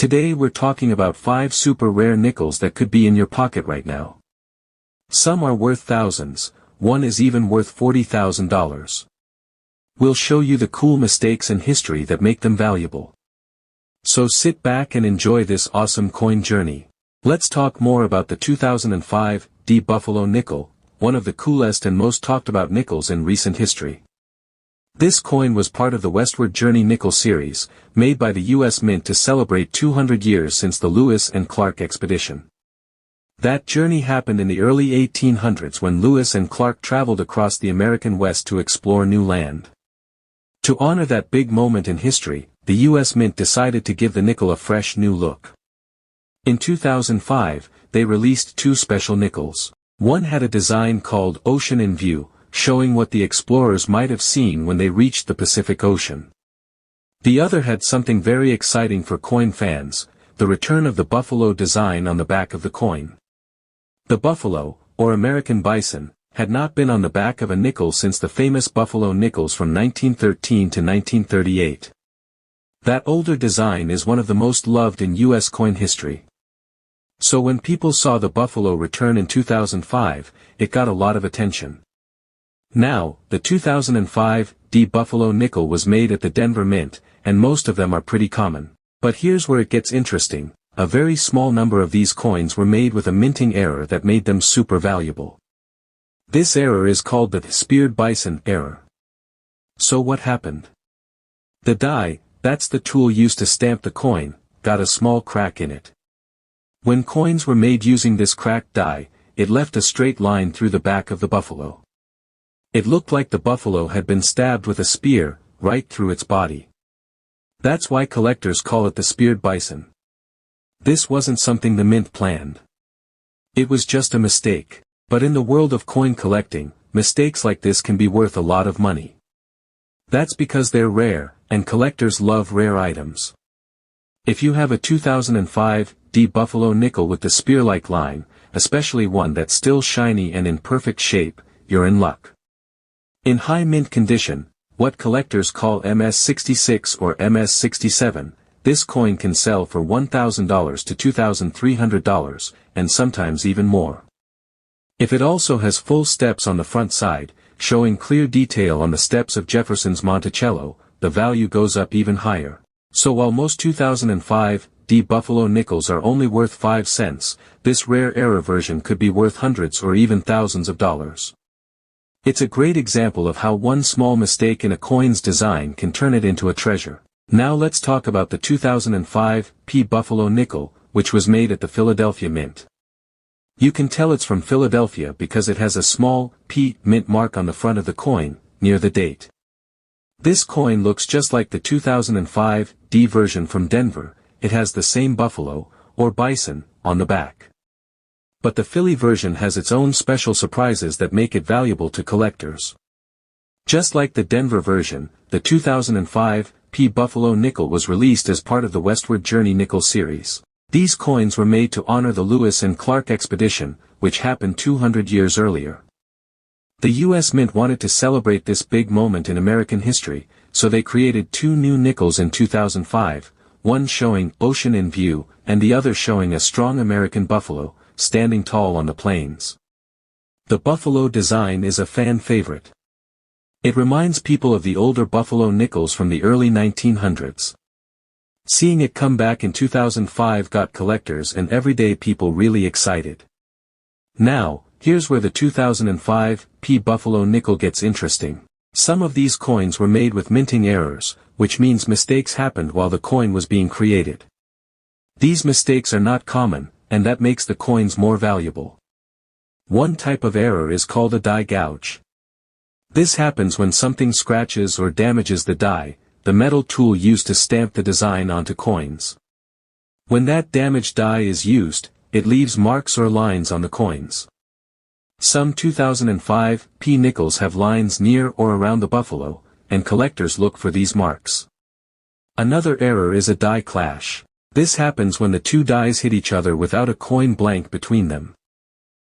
Today we're talking about 5 super rare nickels that could be in your pocket right now. Some are worth thousands, one is even worth $40,000. We'll show you the cool mistakes in history that make them valuable. So sit back and enjoy this awesome coin journey. Let's talk more about the 2005 D Buffalo nickel, one of the coolest and most talked about nickels in recent history. This coin was part of the Westward Journey nickel series, made by the U.S. Mint to celebrate 200 years since the Lewis and Clark expedition. That journey happened in the early 1800s when Lewis and Clark traveled across the American West to explore new land. To honor that big moment in history, the U.S. Mint decided to give the nickel a fresh new look. In 2005, they released 2 special nickels. One had a design called Ocean in View, showing what the explorers might have seen when they reached the Pacific Ocean. The other had something very exciting for coin fans, the return of the buffalo design on the back of the coin. The buffalo, or American bison, had not been on the back of a nickel since the famous buffalo nickels from 1913 to 1938. That older design is one of the most loved in U.S. coin history. So when people saw the buffalo return in 2005, it got a lot of attention. Now, the 2005 D Buffalo nickel was made at the Denver Mint, and most of them are pretty common. But here's where it gets interesting, a very small number of these coins were made with a minting error that made them super valuable. This error is called the speared bison error. So what happened? The die, that's the tool used to stamp the coin, got a small crack in it. When coins were made using this cracked die, it left a straight line through the back of the buffalo. It looked like the buffalo had been stabbed with a spear, right through its body. That's why collectors call it the speared bison. This wasn't something the mint planned. It was just a mistake. But in the world of coin collecting, mistakes like this can be worth a lot of money. That's because they're rare, and collectors love rare items. If you have a 2005 D Buffalo nickel with the spear-like line, especially one that's still shiny and in perfect shape, you're in luck. In high mint condition, what collectors call MS66 or MS67, this coin can sell for $1,000 to $2,300, and sometimes even more. If it also has full steps on the front side, showing clear detail on the steps of Jefferson's Monticello, the value goes up even higher. So while most 2005 D Buffalo nickels are only worth 5 cents, this rare error version could be worth hundreds or even thousands of dollars. It's a great example of how one small mistake in a coin's design can turn it into a treasure. Now let's talk about the 2005 P Buffalo nickel, which was made at the Philadelphia Mint. You can tell it's from Philadelphia because it has a small P mint mark on the front of the coin, near the date. This coin looks just like the 2005 D version from Denver, it has the same buffalo, or bison, on the back. But the Philly version has its own special surprises that make it valuable to collectors. Just like the Denver version, the 2005 P Buffalo nickel was released as part of the Westward Journey nickel series. These coins were made to honor the Lewis and Clark expedition, which happened 200 years earlier. The U.S. Mint wanted to celebrate this big moment in American history, so they created 2 new nickels in 2005, one showing Ocean in View, and the other showing a strong American buffalo, standing tall on the plains. The buffalo design is a fan favorite. It reminds people of the older buffalo nickels from the early 1900s. Seeing it come back in 2005 got collectors and everyday people really excited. Now, here's where the 2005 P Buffalo nickel gets interesting. Some of these coins were made with minting errors, which means mistakes happened while the coin was being created. These mistakes are not common, and that makes the coins more valuable. One type of error is called a die gouge. This happens when something scratches or damages the die, the metal tool used to stamp the design onto coins. When that damaged die is used, it leaves marks or lines on the coins. Some 2005 P nickels have lines near or around the buffalo, and collectors look for these marks. Another error is a die clash. This happens when the 2 dies hit each other without a coin blank between them.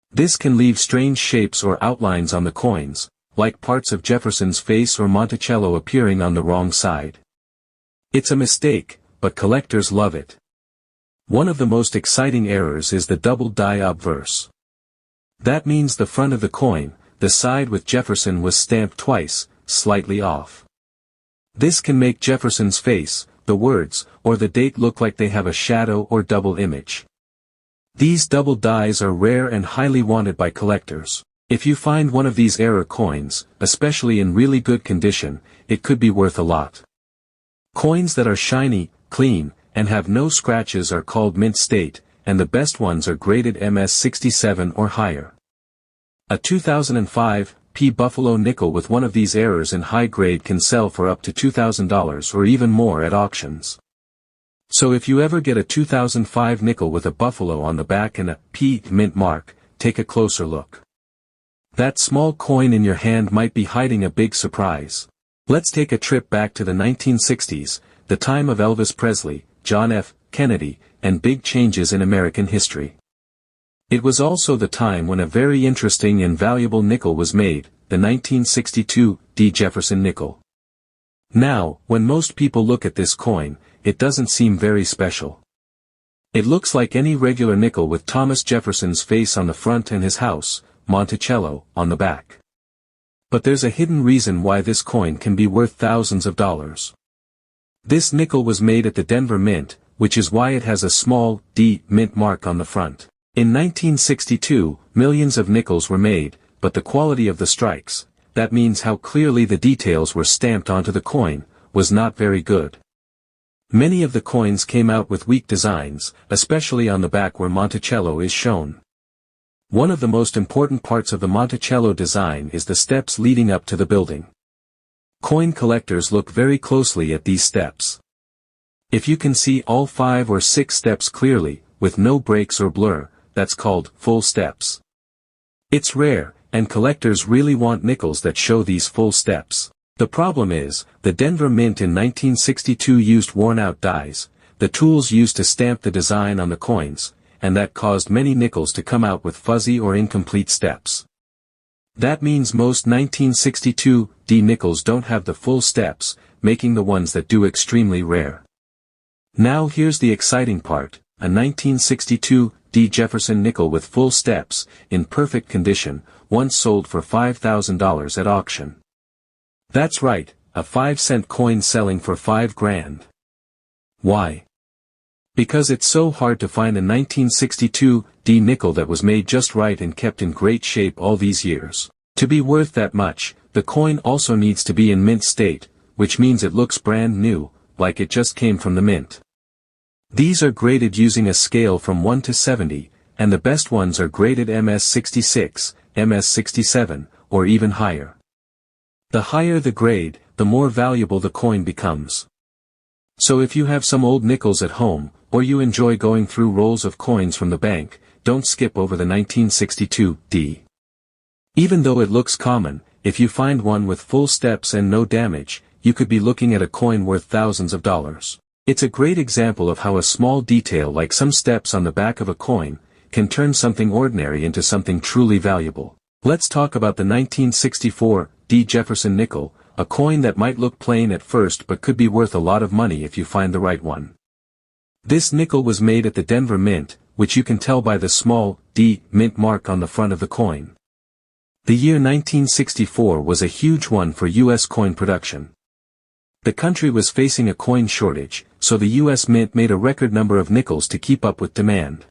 This can leave strange shapes or outlines on the coins, like parts of Jefferson's face or Monticello appearing on the wrong side. It's a mistake, but collectors love it. One of the most exciting errors is the double die obverse. That means the front of the coin, the side with Jefferson was stamped twice, slightly off. This can make Jefferson's face, the words, or the date look like they have a shadow or double image. These double dies are rare and highly wanted by collectors. If you find one of these error coins, especially in really good condition, it could be worth a lot. Coins that are shiny, clean, and have no scratches are called mint state, and the best ones are graded MS67 or higher. A 2005 P Buffalo nickel with one of these errors in high grade can sell for up to $2,000 or even more at auctions. So if you ever get a 2005 nickel with a buffalo on the back and a P mint mark, take a closer look. That small coin in your hand might be hiding a big surprise. Let's take a trip back to the 1960s, the time of Elvis Presley, John F. Kennedy, and big changes in American history. It was also the time when a very interesting and valuable nickel was made, the 1962 D. Jefferson Nickel. Now, when most people look at this coin, it doesn't seem very special. It looks like any regular nickel with Thomas Jefferson's face on the front and his house, Monticello, on the back. But there's a hidden reason why this coin can be worth thousands of dollars. This nickel was made at the Denver Mint, which is why it has a small D mint mark on the front. In 1962, millions of nickels were made, but the quality of the strikes, that means how clearly the details were stamped onto the coin, was not very good. Many of the coins came out with weak designs, especially on the back where Monticello is shown. One of the most important parts of the Monticello design is the steps leading up to the building. Coin collectors look very closely at these steps. If you can see all 5 or 6 steps clearly, with no breaks or blur, that's called full steps. It's rare, and collectors really want nickels that show these full steps. The problem is, the Denver Mint in 1962 used worn-out dies, the tools used to stamp the design on the coins, and that caused many nickels to come out with fuzzy or incomplete steps. That means most 1962 D nickels don't have the full steps, making the ones that do extremely rare. Now here's the exciting part, a 1962 D Jefferson nickel with full steps, in perfect condition, once sold for $5,000 at auction. That's right, a 5-cent coin selling for $5 grand. Why? Because it's so hard to find a 1962 D nickel that was made just right and kept in great shape all these years. To be worth that much, the coin also needs to be in mint state, which means it looks brand new, like it just came from the mint. These are graded using a scale from 1 to 70, and the best ones are graded MS66, MS67, or even higher. The higher the grade, the more valuable the coin becomes. So if you have some old nickels at home, or you enjoy going through rolls of coins from the bank, don't skip over the 1962 D. Even though it looks common, if you find one with full steps and no damage, you could be looking at a coin worth thousands of dollars. It's a great example of how a small detail like some steps on the back of a coin, can turn something ordinary into something truly valuable. Let's talk about the 1964 D. Jefferson Nickel, a coin that might look plain at first but could be worth a lot of money if you find the right one. This nickel was made at the Denver Mint, which you can tell by the small D mint mark on the front of the coin. The year 1964 was a huge one for U.S. coin production. The country was facing a coin shortage, so the U.S. Mint made a record number of nickels to keep up with demand.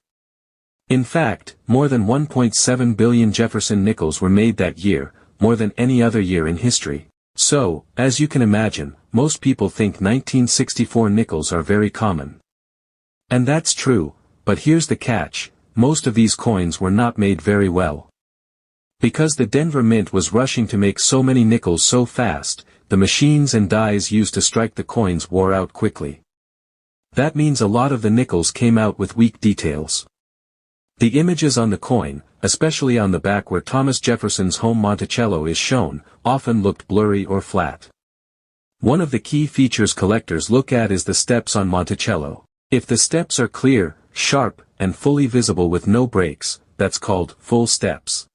In fact, more than 1.7 billion Jefferson nickels were made that year, more than any other year in history. So, as you can imagine, most people think 1964 nickels are very common. And that's true, but here's the catch, most of these coins were not made very well. Because the Denver Mint was rushing to make so many nickels so fast, the machines and dies used to strike the coins wore out quickly. That means a lot of the nickels came out with weak details. The images on the coin, especially on the back where Thomas Jefferson's home Monticello is shown, often looked blurry or flat. One of the key features collectors look at is the steps on Monticello. If the steps are clear, sharp, and fully visible with no breaks, that's called full steps.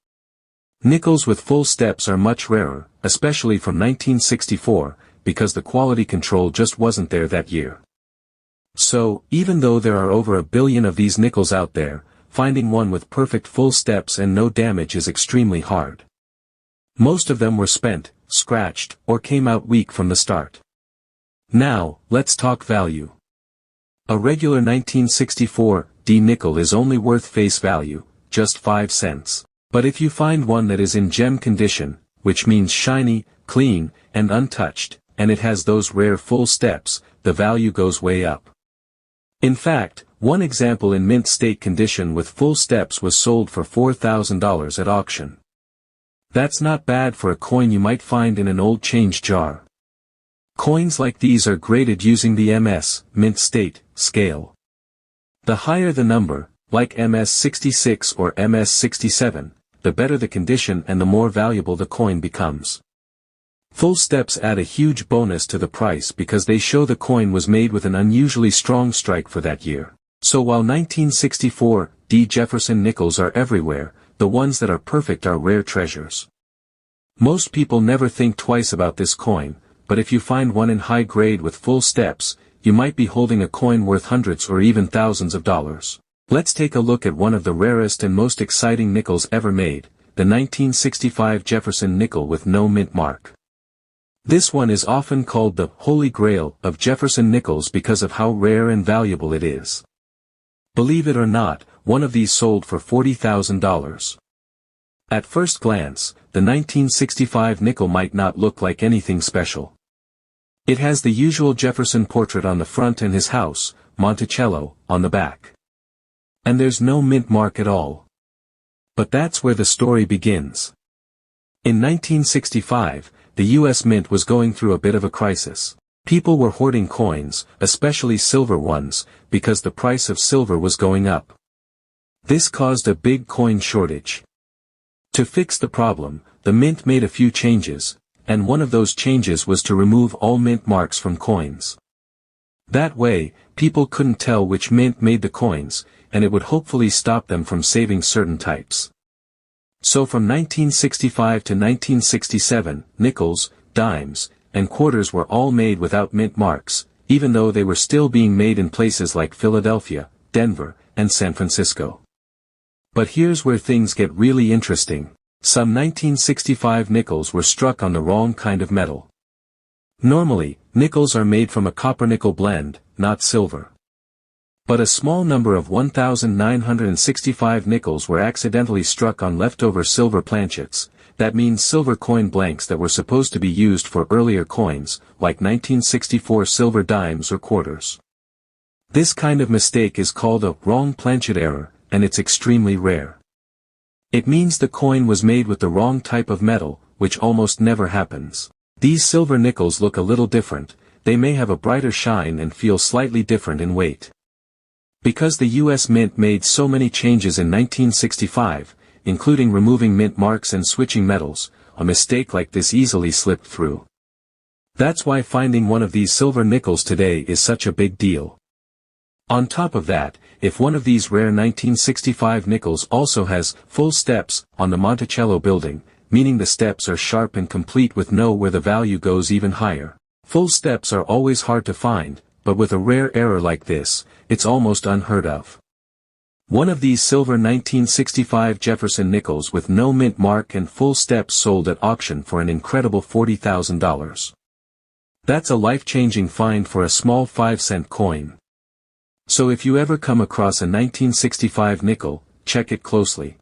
Nickels with full steps are much rarer, especially from 1964, because the quality control just wasn't there that year. So, even though there are over 1 billion of these nickels out there, finding one with perfect full steps and no damage is extremely hard. Most of them were spent, scratched, or came out weak from the start. Now, let's talk value. A regular 1964 D nickel is only worth face value, just 5 cents. But if you find one that is in gem condition, which means shiny, clean, and untouched, and it has those rare full steps, the value goes way up. In fact, one example in mint state condition with full steps was sold for $4,000 at auction. That's not bad for a coin you might find in an old change jar. Coins like these are graded using the MS, mint state, scale. The higher the number, like MS-66 or MS-67, the better the condition and the more valuable the coin becomes. Full steps add a huge bonus to the price because they show the coin was made with an unusually strong strike for that year. So while 1964 D Jefferson nickels are everywhere, the ones that are perfect are rare treasures. Most people never think twice about this coin, but if you find one in high grade with full steps, you might be holding a coin worth hundreds or even thousands of dollars. Let's take a look at one of the rarest and most exciting nickels ever made, the 1965 Jefferson nickel with no mint mark. This one is often called the Holy Grail of Jefferson nickels because of how rare and valuable it is. Believe it or not, one of these sold for $40,000. At first glance, the 1965 nickel might not look like anything special. It has the usual Jefferson portrait on the front and his house, Monticello, on the back. And there's no mint mark at all. But that's where the story begins. In 1965, the U.S. Mint was going through a bit of a crisis. People were hoarding coins, especially silver ones, because the price of silver was going up. This caused a big coin shortage. To fix the problem, the mint made a few changes, and one of those changes was to remove all mint marks from coins. That way, people couldn't tell which mint made the coins, and it would hopefully stop them from saving certain types. So from 1965 to 1967, nickels, dimes, and quarters were all made without mint marks, even though they were still being made in places like Philadelphia, Denver, and San Francisco. But here's where things get really interesting. Some 1965 nickels were struck on the wrong kind of metal. Normally, nickels are made from a copper-nickel blend, not silver. But a small number of 1,965 nickels were accidentally struck on leftover silver planchets. That means silver coin blanks that were supposed to be used for earlier coins, like 1964 silver dimes or quarters. This kind of mistake is called a wrong planchet error, and it's extremely rare. It means the coin was made with the wrong type of metal, which almost never happens. These silver nickels look a little different, they may have a brighter shine and feel slightly different in weight. Because the U.S. Mint made so many changes in 1965, including removing mint marks and switching metals, a mistake like this easily slipped through. That's why finding one of these silver nickels today is such a big deal. On top of that, if one of these rare 1965 nickels also has full steps on the Monticello building, meaning the steps are sharp and complete with no where the value goes even higher. Full steps are always hard to find, but with a rare error like this, it's almost unheard of. One of these silver 1965 Jefferson nickels with no mint mark and full steps sold at auction for an incredible $40,000. That's a life-changing find for a small 5-cent coin. So if you ever come across a 1965 nickel, check it closely.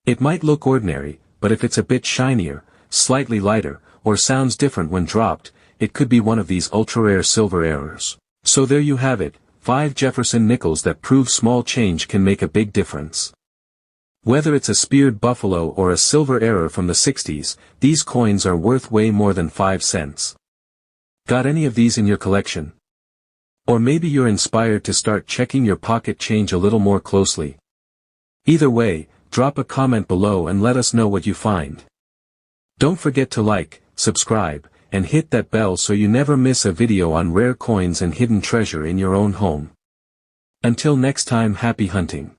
It might look ordinary, but if it's a bit shinier, slightly lighter, or sounds different when dropped, it could be one of these ultra-rare silver errors. So there you have it, 5 Jefferson nickels that prove small change can make a big difference. Whether it's a speared buffalo or a silver error from the 60s, these coins are worth way more than 5 cents. Got any of these in your collection? Or maybe you're inspired to start checking your pocket change a little more closely. Either way, drop a comment below and let us know what you find. Don't forget to like, subscribe, and hit that bell so you never miss a video on rare coins and hidden treasure in your own home. Until next time, happy hunting.